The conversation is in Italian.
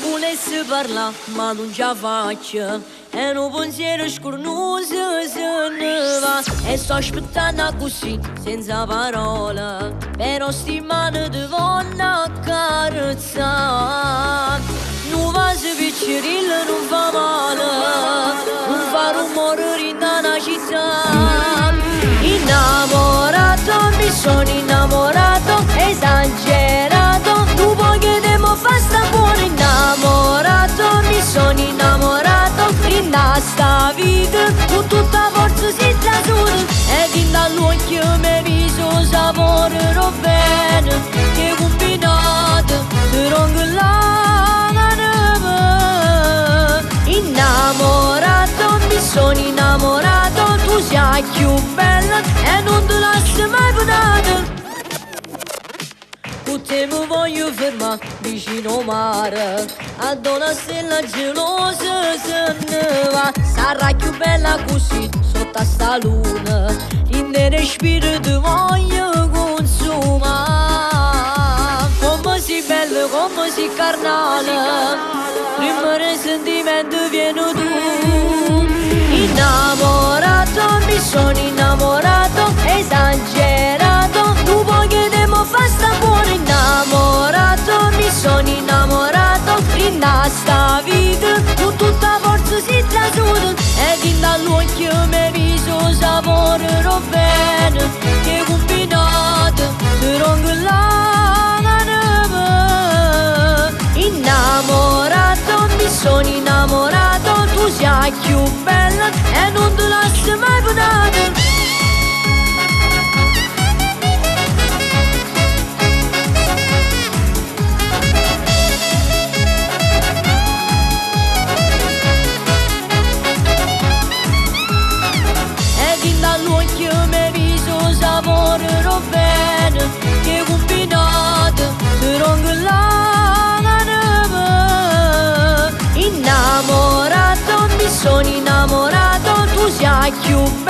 volesse parlare, ma non ce la faccio. E un pensiero scornoso se ne va. E sto aspettando così, senza parole, però sti mani ti voglio accarezzare. Non va se piccerilla, non fa male, non fa rumore in una città. Innamorato, mi sono innamorato, esagerato, tu vuoi che devo fare sta buona. Innamorato, mi sono innamorato, rinda sta vita, con tutta forza si trasuda. Ed in dall'occhio mi viso saporerò bene, che combinato, però innamorato, mi sono innamorato, tu sei più bella e non te lascio mai punata. Con te mi voglio fermare vicino al mare, ad una stella gelosa se ne va. Sarà più bella così sotto a sta luna, in respiro ti voglio consumare. Come sei bella, come sei carnale, prima del sentimento vieni tu. Innamorato, mi sono innamorato, esagerato, tu vuoi che devo fare sta buona. Innamorato, mi sono innamorato, rinda sta vita, con tutta forza si trasuda. Ed in dall'occhio mi viso saporerò bene, che combinato, però innamorato, mi sono innamorato, tu sei più bella e non te lascio mai punata. Ed in dall'occhio mi viso saporerò bene, che combinato, però innamorato, mi sono innamorato, tu sei più bella